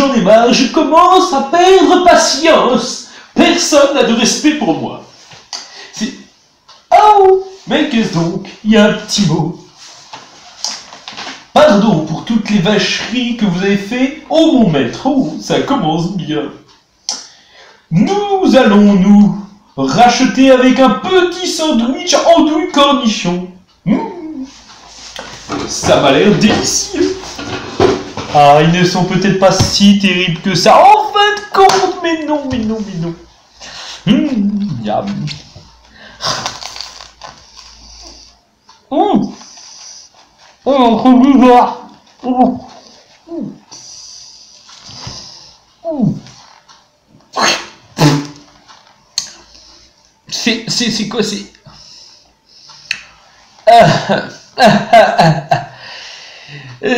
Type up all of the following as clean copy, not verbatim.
j'en ai marre, je commence à perdre patience. Personne n'a de respect pour moi. C'est... Oh, mais qu'est-ce donc? Il y a un petit mot. Pardon pour toutes les vacheries que vous avez fait. Oh mon maître, oh, ça commence bien. Nous allons nous racheter avec un petit sandwich andouille cornichon. Ça m'a l'air délicieux. Ah, ils ne sont peut-être pas si terribles que ça. En fin de compte, mais non, mais non, mais non. Miam. C'est bizarre. C'est quoi, c'est...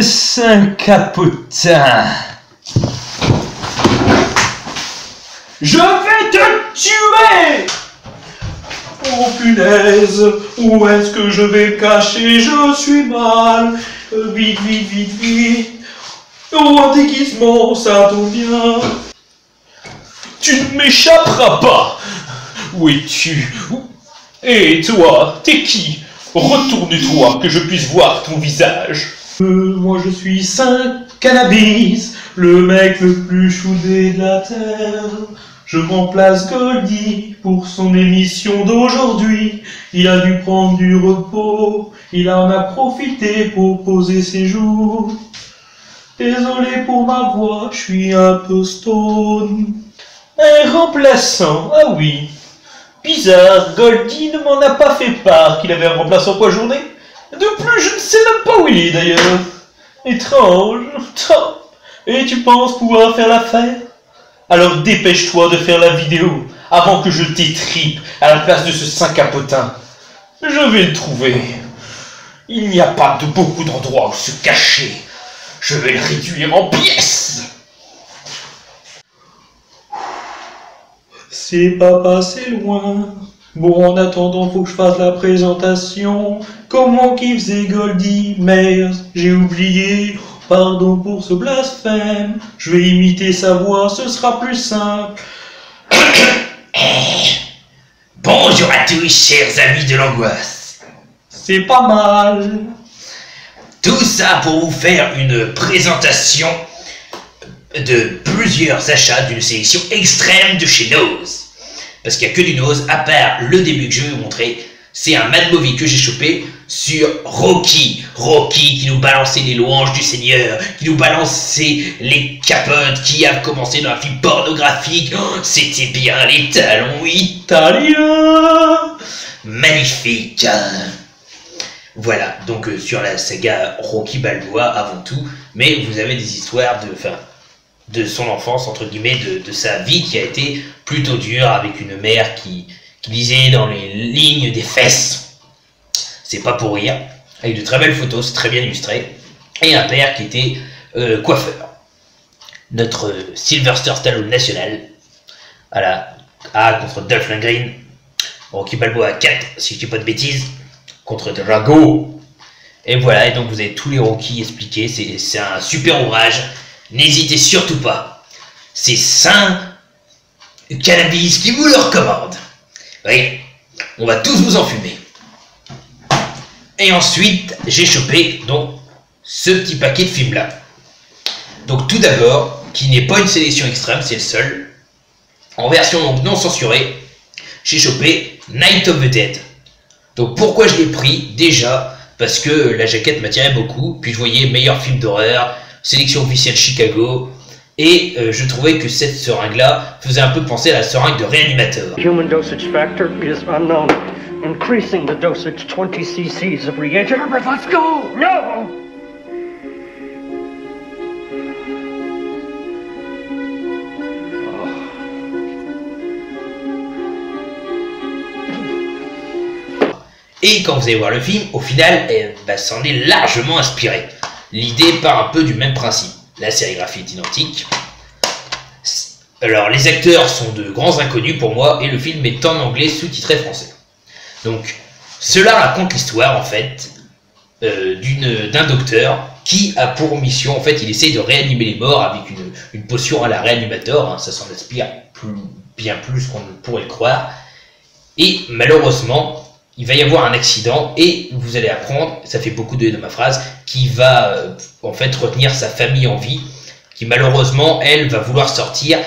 Saint-Capotin. Je vais te tuer! Oh punaise, où est-ce que je vais me cacher? Je suis mal. Vite, vite, vite, vite. Oh, un déguisement, ça tombe bien. Tu ne m'échapperas pas. Où es-tu? Et toi, t'es qui? Retourne-toi, que je puisse voir ton visage. Moi je suis Saint-Cannabis, le mec le plus choudé de la terre. Je remplace Goldie pour son émission d'aujourd'hui. Il a dû prendre du repos, il en a profité pour poser ses jours. Désolé pour ma voix, je suis un peu stone. Un remplaçant, ah oui. Bizarre, Goldie ne m'en a pas fait part qu'il avait un remplaçant pour la journée. De plus, je ne sais même pas où il est d'ailleurs. Étrange. Et tu penses pouvoir faire l'affaire? Alors dépêche-toi de faire la vidéo avant que je t'étripe à la place de ce Saint-Capotin. Je vais le trouver. Il n'y a pas de beaucoup d'endroits où se cacher. Je vais le réduire en pièces. C'est pas passé loin. Bon, en attendant, faut que je fasse la présentation. Comment qu'il faisait Goldie? Merde, j'ai oublié. Pardon pour ce blasphème. Je vais imiter sa voix, ce sera plus simple. Bonjour à tous, chers amis de l'angoisse. C'est pas mal. Tout ça pour vous faire une présentation de plusieurs achats d'une sélection extrême de chez Nose. Parce qu'il n'y a que du Nose, à part le début que je vais vous montrer. C'est un Mad Movie que j'ai chopé sur Rocky. Rocky qui nous balançait les louanges du Seigneur, qui nous balançait les capotes qui a commencé dans un film pornographique. Oh, c'était bien les talons italiens. Magnifique. Voilà, donc sur la saga Rocky Balboa avant tout, mais vous avez des histoires de son enfance, entre guillemets, de sa vie qui a été plutôt dure, avec une mère qui lisait dans les lignes des fesses. C'est pas pour rire. Avec de très belles photos, c'est très bien illustré. Et un père qui était coiffeur. Notre Sylvester Stallone national. Voilà. Contre Dolph Lundgren. Rocky Balboa 4, si je dis pas de bêtises. Contre Drago. Et voilà, et donc vous avez tous les Rocky expliqués. C'est un super ouvrage. N'hésitez surtout pas. C'est Saint-Cannabis qui vous le recommande. Oui, on va tous vous enfumer. Et ensuite, j'ai chopé donc ce petit paquet de films là. Donc tout d'abord, qui n'est pas une sélection extrême, c'est le seul. En version donc non censurée, j'ai chopé Night of the Dead. Donc pourquoi je l'ai pris? Déjà, parce que la jaquette m'attirait beaucoup. Puis je voyais meilleur film d'horreur, sélection officielle Chicago. Et je trouvais que cette seringue-là faisait un peu penser à la seringue de Reanimator. Human dosage factor is unknown. Increasing the dosage 20 cc's of reagent. Herbert, let's go! No! Et quand vous allez voir le film, au final, s'en est largement inspiré. L'idée part un peu du même principe. La sérigraphie est identique. Alors, les acteurs sont de grands inconnus pour moi, et le film est en anglais sous-titré français. Donc, cela raconte l'histoire, en fait, d'un docteur qui a pour mission, en fait, il essaye de réanimer les morts avec une potion à la réanimateur, hein, ça s'en inspire bien plus qu'on ne pourrait le croire, et malheureusement, il va y avoir un accident, et vous allez apprendre, ça fait beaucoup de dans ma phrase, qui va en fait retenir sa famille en vie, qui malheureusement, elle, va vouloir sortir,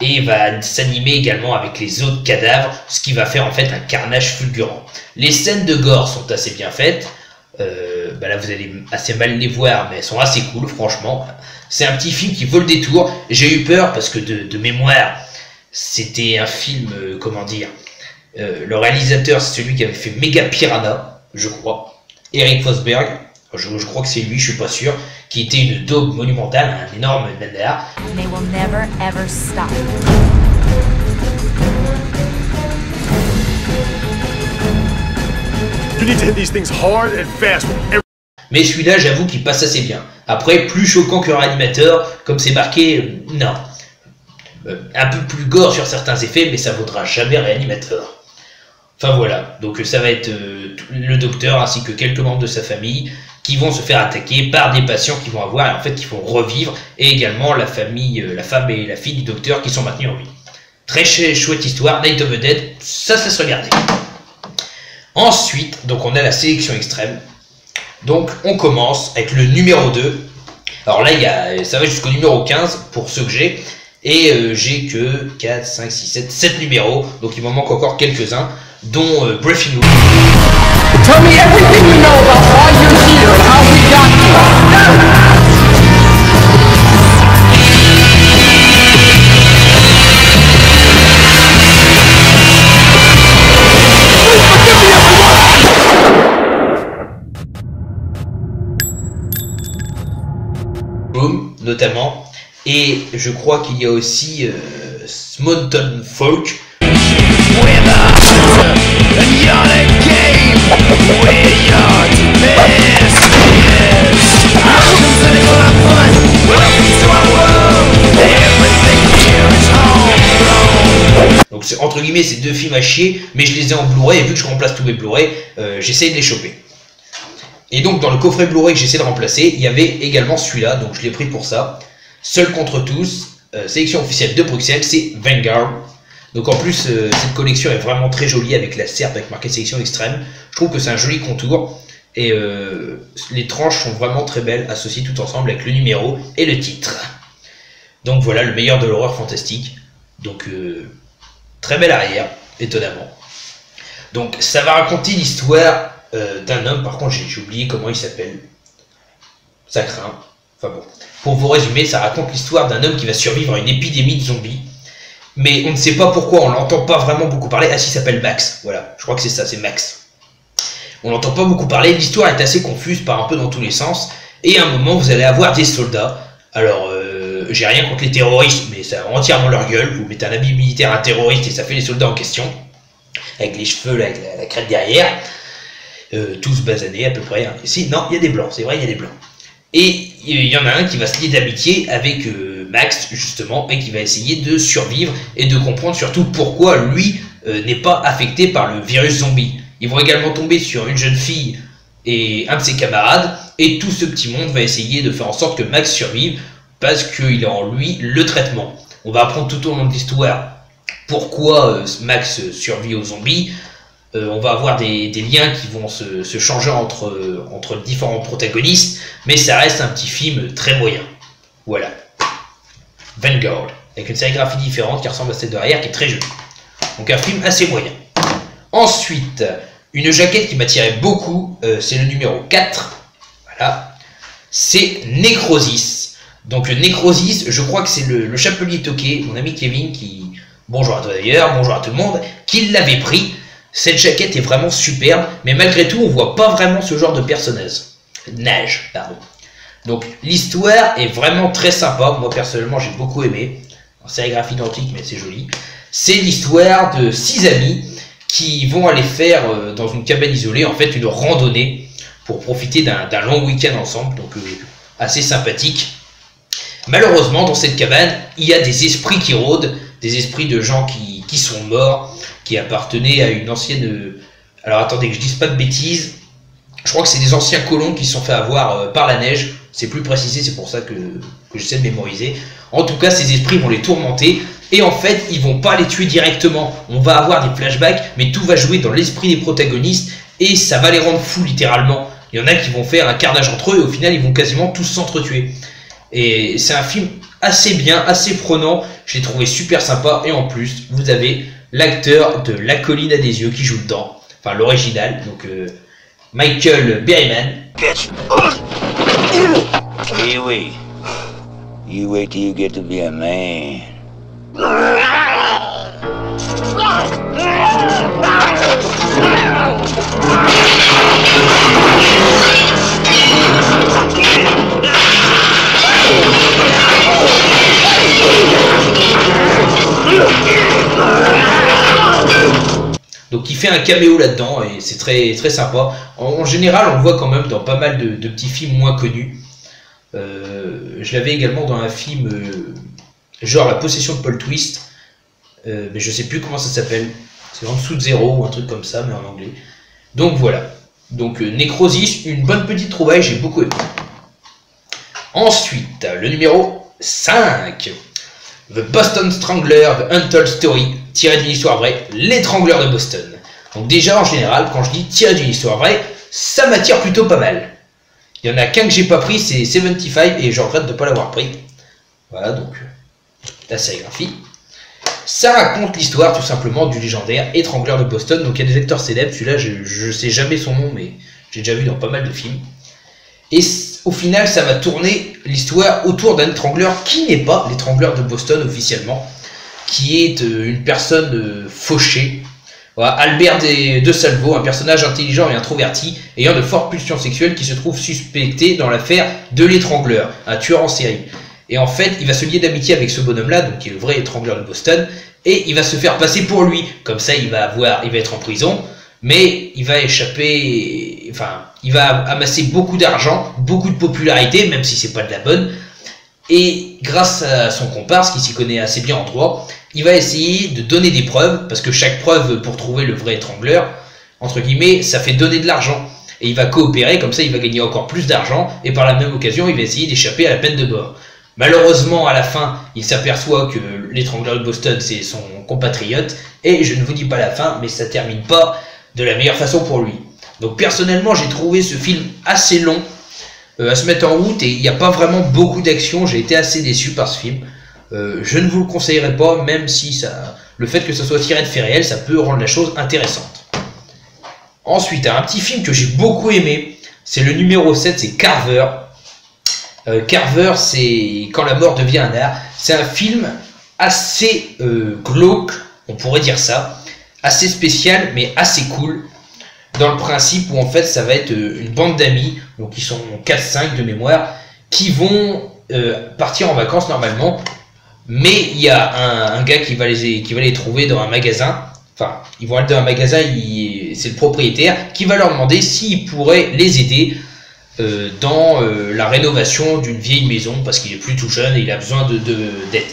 et va s'animer également avec les autres cadavres, ce qui va faire en fait un carnage fulgurant. Les scènes de gore sont assez bien faites, là vous allez assez mal les voir, mais elles sont assez cool, franchement. C'est un petit film qui vaut le détour. J'ai eu peur parce que de mémoire, c'était un film, comment dire, le réalisateur c'est celui qui avait fait Mega Piranha, je crois, Eric Fosberg, je crois que c'est lui, je suis pas sûr, qui était une daube monumentale, un énorme nanar. They will never ever stop. You need to hit these things hard and fast. Mais celui-là, j'avoue qu'il passe assez bien. Après, plus choquant que Réanimateur, comme c'est marqué, non. Un peu plus gore sur certains effets, mais ça vaudra jamais Réanimateur. Enfin voilà, donc ça va être le docteur ainsi que quelques membres de sa famille qui vont se faire attaquer par des patients qui vont avoir, et en fait qui vont revivre, et également la famille, la femme et la fille du docteur qui sont maintenus en vie. Très chouette histoire, Night of the Dead, ça se regarder. Ensuite, donc on a la sélection extrême. Donc on commence avec le numéro 2. Alors là, ça va jusqu'au numéro 15 pour ceux que j'ai. Et j'ai que 4, 5, 6, 7 numéros. Donc il m'en manque encore quelques-uns, dont Breathing Room. Tell me everything you know about why you're here and how we got here. Notamment, et je crois qu'il y a aussi Smoton Folk. Donc c'est entre guillemets ces deux films à chier, mais je les ai en Blu-ray, et vu que je remplace tous mes Blu-ray, j'essaie de les choper. Et donc dans le coffret Blu-ray que j'essaie de remplacer, il y avait également celui-là, donc je l'ai pris pour ça. Seul contre tous, sélection officielle de Bruxelles, c'est Vanguard. Donc en plus, cette collection est vraiment très jolie avec la serpe avec marqué sélection extrême. Je trouve que c'est un joli contour. Et les tranches sont vraiment très belles, associées tout ensemble avec le numéro et le titre. Donc voilà, le meilleur de l'horreur fantastique. Donc très belle arrière, étonnamment. Donc ça va raconter l'histoire d'un homme, par contre j'ai oublié comment il s'appelle. Ça craint. Enfin bon. Pour vous résumer, ça raconte l'histoire d'un homme qui va survivre à une épidémie de zombies. Mais on ne sait pas pourquoi, on l'entend pas vraiment beaucoup parler. Ah si, il s'appelle Max. Voilà, je crois que c'est ça, c'est Max. On n'entend pas beaucoup parler, l'histoire est assez confuse, part un peu dans tous les sens. Et à un moment, vous allez avoir des soldats. Alors, j'ai rien contre les terroristes, mais ça a entièrement leur gueule. Vous mettez un habit militaire à un terroriste et ça fait les soldats en question. Avec les cheveux, là, avec la crête derrière. Tous basanés à peu près. Hein. Si, non, il y a des blancs, c'est vrai, il y a des blancs. Et il y en a un qui va se lier d'amitié avec Max, justement, et qui va essayer de survivre et de comprendre surtout pourquoi lui n'est pas affecté par le virus zombie. Ils vont également tomber sur une jeune fille et un de ses camarades, et tout ce petit monde va essayer de faire en sorte que Max survive, parce qu'il a en lui le traitement. On va apprendre tout au long de l'histoire pourquoi Max survit aux zombies. On va avoir des liens qui vont se changer entre différents protagonistes, mais ça reste un petit film très moyen. Voilà. Vanguard, avec une sérigraphie différente qui ressemble à celle de l'arrière, qui est très jolie. Donc un film assez moyen. Ensuite, une jaquette qui m'attirait beaucoup, c'est le numéro 4. Voilà. C'est Necrosis. Donc Necrosis, je crois que c'est le Chapelier Toqué, mon ami Kevin, qui... Bonjour à toi d'ailleurs, bonjour à tout le monde, qui l'avait pris. Cette jaquette est vraiment superbe, mais malgré tout, on voit pas vraiment ce genre de personnage. Pardon. Donc, l'histoire est vraiment très sympa. Moi, personnellement, j'ai beaucoup aimé. En sérigraphie identique, mais c'est joli. C'est l'histoire de 6 amis qui vont aller faire, dans une cabane isolée, en fait, une randonnée pour profiter d'un long week-end ensemble. Donc, assez sympathique. Malheureusement, dans cette cabane, il y a des esprits qui rôdent, des esprits de gens qui sont morts, qui appartenaient à une ancienne... Alors attendez que je dise pas de bêtises. Je crois que c'est des anciens colons qui se sont fait avoir par la neige. C'est plus précisé, c'est pour ça que j'essaie de mémoriser. En tout cas, ces esprits vont les tourmenter. Et en fait, ils vont pas les tuer directement. On va avoir des flashbacks, mais tout va jouer dans l'esprit des protagonistes. Et ça va les rendre fous, littéralement. Il y en a qui vont faire un carnage entre eux, et au final, ils vont quasiment tous s'entretuer. Et c'est un film assez bien, assez prenant. Je l'ai trouvé super sympa. Et en plus, vous avez l'acteur de La Colline à des yeux qui joue dedans. Enfin, l'original. Donc, Michael Berryman. Kiwi, you wait till you get to be a man. Donc il fait un caméo là-dedans et c'est très, très sympa. En général, on le voit quand même dans pas mal de petits films moins connus. Je l'avais également dans un film genre La Possession de Paul Twist, mais je sais plus comment ça s'appelle. C'est en dessous de zéro ou un truc comme ça, mais en anglais. Donc voilà. Donc Necrosis, une bonne petite trouvaille, j'ai beaucoup aimé. Ensuite, le numéro 5. The Boston Strangler, The Untold Story, tiré d'une histoire vraie, l'étrangleur de Boston. Donc déjà, en général, quand je dis tiré d'une histoire vraie, ça m'attire plutôt pas mal. Il y en a qu'un que j'ai pas pris, c'est 75, et je regrette de ne pas l'avoir pris. Voilà, donc, la sérigraphie. Ça raconte l'histoire, tout simplement, du légendaire étrangleur de Boston. Donc il y a des acteurs célèbres, celui-là, je sais jamais son nom, mais j'ai déjà vu dans pas mal de films. Et au final, ça va tourner l'histoire autour d'un étrangleur qui n'est pas l'étrangleur de Boston officiellement, qui est une personne fauchée. Voilà, Albert de Salvo, un personnage intelligent et introverti, ayant de fortes pulsions sexuelles qui se trouve suspecté dans l'affaire de l'étrangleur, un tueur en série. Et en fait, il va se lier d'amitié avec ce bonhomme-là, donc qui est le vrai étrangleur de Boston, et il va se faire passer pour lui. Comme ça, il va être en prison, mais il va échapper, enfin, il va amasser beaucoup d'argent, beaucoup de popularité, même si c'est pas de la bonne. Et grâce à son comparse, qui s'y connaît assez bien en droit, il va essayer de donner des preuves, parce que chaque preuve pour trouver le vrai étrangleur, entre guillemets, ça fait donner de l'argent. Et il va coopérer, comme ça il va gagner encore plus d'argent, et par la même occasion, il va essayer d'échapper à la peine de mort. Malheureusement, à la fin, il s'aperçoit que l'étrangleur de Boston, c'est son compatriote, et je ne vous dis pas la fin, mais ça termine pas de la meilleure façon pour lui. Donc personnellement, j'ai trouvé ce film assez long à se mettre en route, et il n'y a pas vraiment beaucoup d'action. J'ai été assez déçu par ce film. Je ne vous le conseillerais pas, même si le fait que ça soit tiré de faits réels, ça peut rendre la chose intéressante. Ensuite, un petit film que j'ai beaucoup aimé, c'est le numéro 7, c'est Carver. Carver, c'est Quand la mort devient un art. C'est un film assez glauque, on pourrait dire ça, assez spécial, mais assez cool, dans le principe où en fait ça va être une bande d'amis, donc ils sont 4-5 de mémoire, qui vont partir en vacances normalement, mais il y a un gars qui va les trouver dans un magasin. Enfin, ils vont aller dans un magasin, c'est le propriétaire qui va leur demander s'il pourrait les aider dans la rénovation d'une vieille maison, parce qu'il est plus tout jeune et il a besoin d'aide.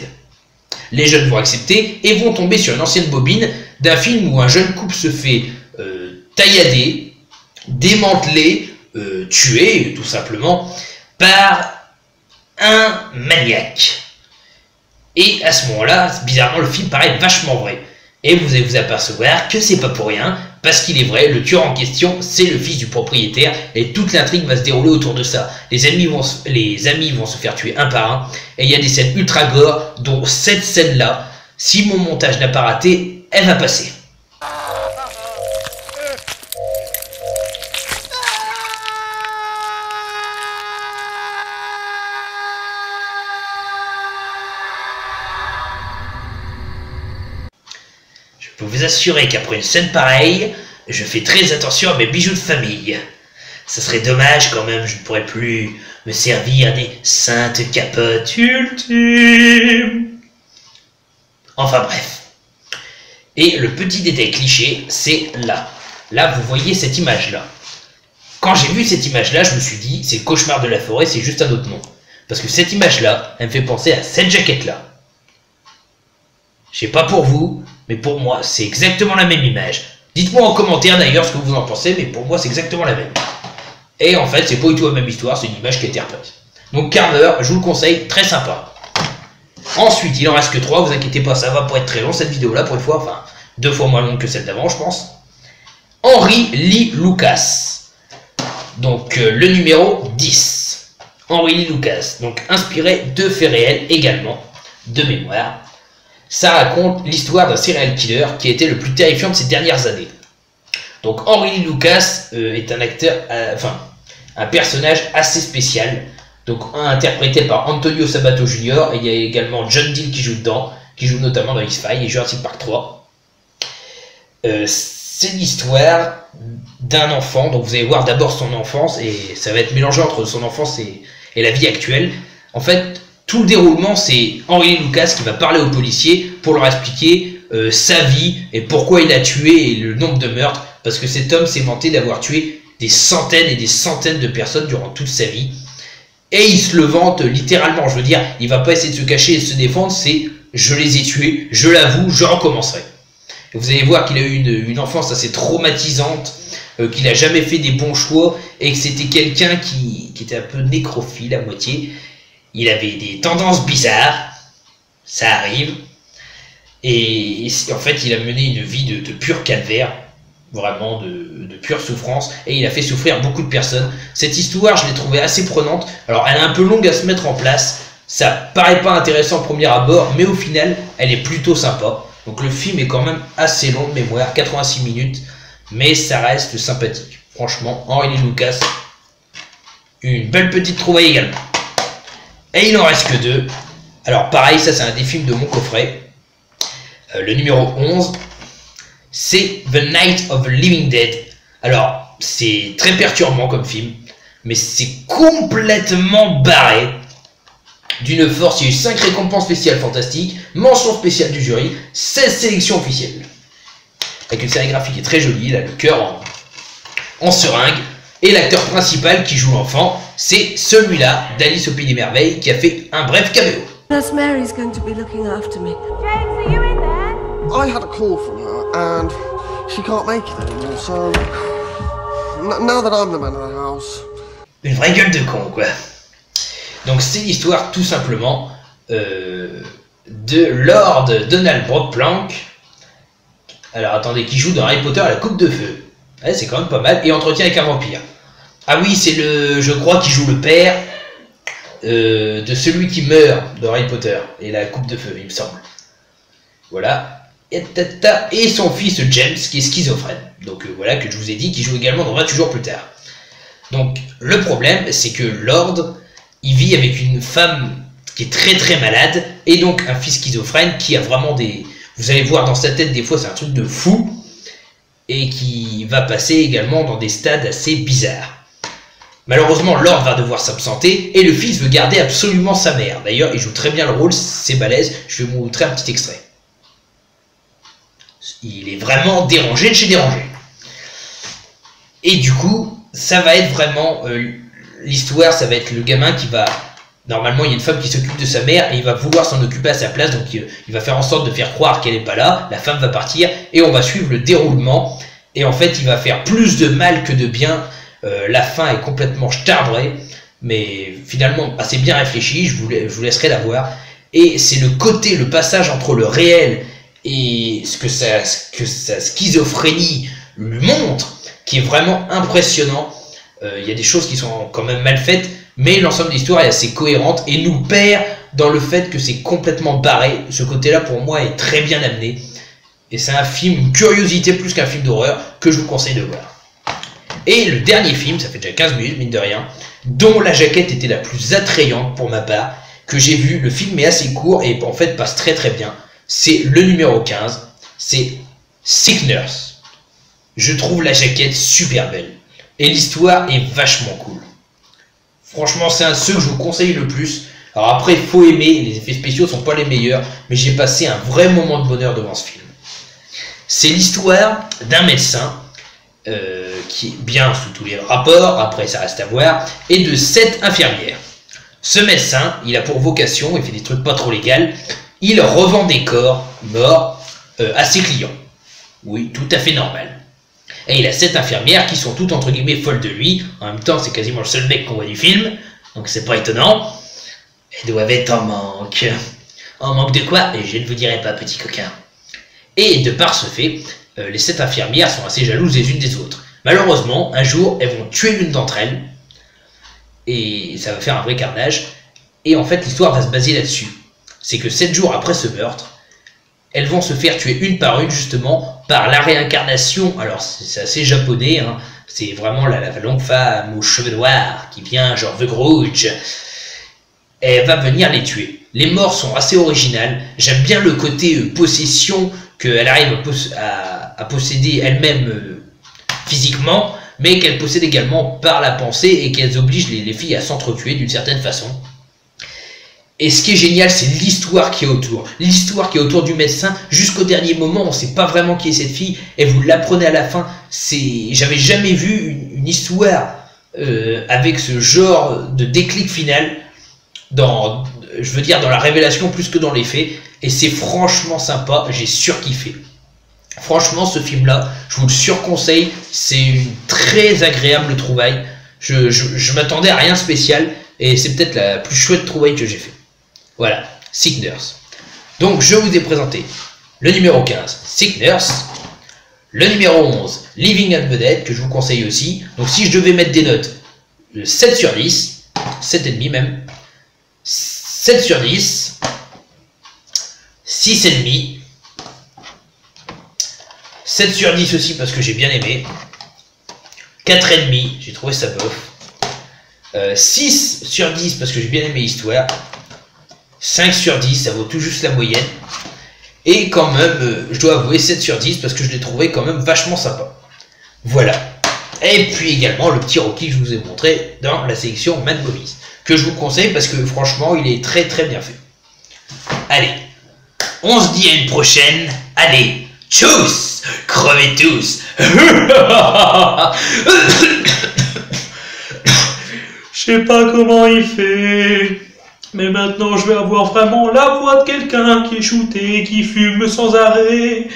Les jeunes vont accepter et vont tomber sur une ancienne bobine d'un film où un jeune couple se fait taillader, démanteler, tuer tout simplement par un maniaque. Et à ce moment-là, bizarrement, le film paraît vachement vrai. Et vous allez vous apercevoir que c'est pas pour rien, parce qu'il est vrai, le tueur en question, c'est le fils du propriétaire, et toute l'intrigue va se dérouler autour de ça. Les amis vont se faire tuer un par un, et il y a des scènes ultra gore, dont cette scène-là, si mon montage n'a pas raté, elle va passer. Je peux vous assurer qu'après une scène pareille, je fais très attention à mes bijoux de famille. Ça serait dommage quand même, je ne pourrais plus me servir des saintes capotes ultimes. Enfin bref. Et le petit détail cliché, c'est là. Là, vous voyez cette image-là. Quand j'ai vu cette image-là, je me suis dit, c'est le cauchemar de la forêt, c'est juste un autre nom. Parce que cette image-là, elle me fait penser à cette jaquette-là. Je sais pas pour vous, mais pour moi, c'est exactement la même image. Dites-moi en commentaire d'ailleurs ce que vous en pensez, mais pour moi, c'est exactement la même. Et en fait, c'est pas du tout la même histoire, c'est une image qui a été reprise. Donc Carver, je vous le conseille, très sympa. Ensuite, il en reste que 3, vous inquiétez pas, ça va pas être très long cette vidéo-là pour une fois, enfin 2 fois moins longue que celle d'avant, je pense. Henry Lee Lucas. Donc le numéro 10. Henry Lee Lucas, donc inspiré de faits réels également, de mémoire. Ça raconte l'histoire d'un serial killer qui a été le plus terrifiant de ces dernières années. Donc Henry Lee Lucas est un acteur, un personnage assez spécial. Donc interprété par Antonio Sabato Jr. Et il y a également John Deal qui joue dedans, qui joue notamment dans X-Files et Jurassic Park 3. C'est l'histoire d'un enfant, donc vous allez voir d'abord son enfance, et ça va être mélangé entre son enfance et la vie actuelle. En fait, tout le déroulement, c'est Henry Lee Lucas qui va parler aux policiers pour leur expliquer sa vie et pourquoi il a tué et le nombre de meurtres, parce que cet homme s'est vanté d'avoir tué des centaines et des centaines de personnes durant toute sa vie. Et il se le vante littéralement, je veux dire, il va pas essayer de se cacher et de se défendre, c'est je les ai tués, je l'avoue, je recommencerai. Et vous allez voir qu'il a eu une enfance assez traumatisante, qu'il a jamais fait des bons choix, et que c'était quelqu'un qui était un peu nécrophile à moitié. Il avait des tendances bizarres, ça arrive, et en fait il a mené une vie de pur calvaire, vraiment de pure souffrance, et il a fait souffrir beaucoup de personnes. Cette histoire, je l'ai trouvée assez prenante. Alors elle est un peu longue à se mettre en place, ça paraît pas intéressant au premier abord, mais au final elle est plutôt sympa. Donc le film est quand même assez long de mémoire, 86 minutes, mais ça reste sympathique. Franchement, Henry Lee Lucas, une belle petite trouvaille également. Et il n'en reste que 2. Alors pareil, ça c'est un des films de mon coffret. Le numéro 11, c'est The Night of the Living Dead. Alors, c'est très perturbant comme film, mais c'est complètement barré. D'une force, il y a eu 5 récompenses spéciales fantastiques, mention spéciale du jury, 16 sélections officielles. Avec une sérigraphie qui est très jolie, là, le cœur en seringue. Et l'acteur principal qui joue l'enfant, c'est celui-là, d'Alice au Pays des Merveilles, qui a fait un bref caméo. Nurse Mary's going to be looking after me. James, are you in there? I had a call from her, and she can't make it anymore, so... Now that I'm the man of the house... Une vraie gueule de con, quoi. Donc c'est l'histoire, tout simplement, de Lord Donald Brockplank. Alors attendez, qui joue dans Harry Potter à la Coupe de Feu. Ouais, c'est quand même pas mal. Et Entretien avec un vampire. Ah oui, c'est je crois, qui joue le père de celui qui meurt dans Harry Potter et la Coupe de Feu, il me semble. Voilà. Et son fils James, qui est schizophrène. Donc voilà, que je vous ai dit, qui joue également dans 28 jours plus tard. Donc le problème, c'est que Lord, il vit avec une femme qui est très très malade, et donc un fils schizophrène qui a vraiment des... Vous allez voir dans sa tête, des fois c'est un truc de fou, et qui va passer également dans des stades assez bizarres. Malheureusement, Lord va devoir s'absenter, et le fils veut garder absolument sa mère. D'ailleurs, il joue très bien le rôle, c'est balèze. Je vais vous montrer un petit extrait. Il est vraiment dérangé de chez dérangé. Et du coup, ça va être vraiment... l'histoire, ça va être le gamin qui va... Normalement, il y a une femme qui s'occupe de sa mère, et il va vouloir s'en occuper à sa place, donc il va faire en sorte de faire croire qu'elle n'est pas là. La femme va partir, et on va suivre le déroulement. Et en fait, il va faire plus de mal que de bien. La fin est complètement starbrée, mais finalement assez bien réfléchi, je vous laisserai la voir. Et c'est le passage entre le réel et ce que sa schizophrénie lui montre, qui est vraiment impressionnant. Il y a des choses qui sont quand même mal faites, mais l'ensemble de l'histoire est assez cohérente et nous perd dans le fait que c'est complètement barré. Ce côté-là, pour moi, est très bien amené. Et c'est un film, une curiosité plus qu'un film d'horreur, que je vous conseille de voir. Et le dernier film, ça fait déjà 15 minutes, mine de rien, dont la jaquette était la plus attrayante pour ma part, que j'ai vu. Le film est assez court et en fait passe très très bien. C'est le numéro 15, c'est Sick Nurse. Je trouve la jaquette super belle. Et l'histoire est vachement cool. Franchement, c'est un de ceux que je vous conseille le plus. Alors après, il faut aimer, les effets spéciaux sont pas les meilleurs, mais j'ai passé un vrai moment de bonheur devant ce film. C'est l'histoire d'un médecin qui est bien sous tous les rapports, après ça reste à voir, et de 7 infirmières. Ce médecin, il a pour vocation, il fait des trucs pas trop légaux, il revend des corps morts à ses clients. Oui, tout à fait normal. Et il a 7 infirmières qui sont toutes entre guillemets folles de lui. En même temps, c'est quasiment le seul mec qu'on voit du film, donc c'est pas étonnant. Elles doivent être en manque. En manque de quoi? Et je ne vous dirai pas, petit coquin. Et de par ce fait, les 7 infirmières sont assez jalouses les unes des autres. Malheureusement, un jour, elles vont tuer l'une d'entre elles. Et ça va faire un vrai carnage. Et en fait, l'histoire va se baser là-dessus. C'est que 7 jours après ce meurtre, elles vont se faire tuer une par une, justement, par la réincarnation. Alors, c'est assez japonais, hein. C'est vraiment la longue femme aux cheveux noirs qui vient, genre The Grudge. Elle va venir les tuer. Les morts sont assez originales. J'aime bien le côté possession, qu'elle arrive à posséder elle-même physiquement, mais qu'elle possède également par la pensée et qu'elles obligent les filles à s'entretuer d'une certaine façon. Et ce qui est génial, c'est l'histoire qui est autour. L'histoire qui est autour du médecin. Jusqu'au dernier moment, on ne sait pas vraiment qui est cette fille. Et vous l'apprenez à la fin. J'avais jamais vu une histoire avec ce genre de déclic final. Je veux dire dans la révélation plus que dans les faits. Et c'est franchement sympa. J'ai surkiffé. Franchement, ce film-là, je vous le surconseille. C'est une très agréable trouvaille. Je m'attendais à rien de spécial. Et c'est peut-être la plus chouette trouvaille que j'ai fait. Voilà, Sick Nurse. Donc je vous ai présenté le numéro 15, Sick Nurse. Le numéro 11, Living and the Dead, que je vous conseille aussi. Donc si je devais mettre des notes, 7 sur 10, 7,5 même, 7 sur 10, 6,5, 7 sur 10 aussi parce que j'ai bien aimé, 4,5, j'ai trouvé ça bof, 6 sur 10 parce que j'ai bien aimé l'histoire, 5 sur 10, ça vaut tout juste la moyenne. Et quand même, je dois avouer 7 sur 10 parce que je l'ai trouvé quand même vachement sympa. Voilà. Et puis également le petit Rocky que je vous ai montré dans la sélection Mad Movies. Que je vous conseille parce que franchement, il est très très bien fait. Allez, on se dit à une prochaine. Allez, tchuss, crevez tous. Je sais pas comment il fait. Mais maintenant je vais avoir vraiment la voix de quelqu'un qui est shooté, qui fume sans arrêt.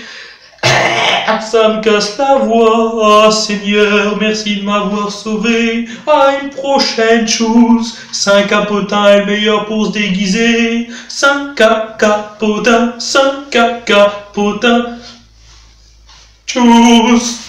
Ça me casse la voix, ah, Seigneur, merci de m'avoir sauvé. À une prochaine chose, 5 capotins est le meilleur pour se déguiser. 5 capotins, 5 capotins. Tchuss.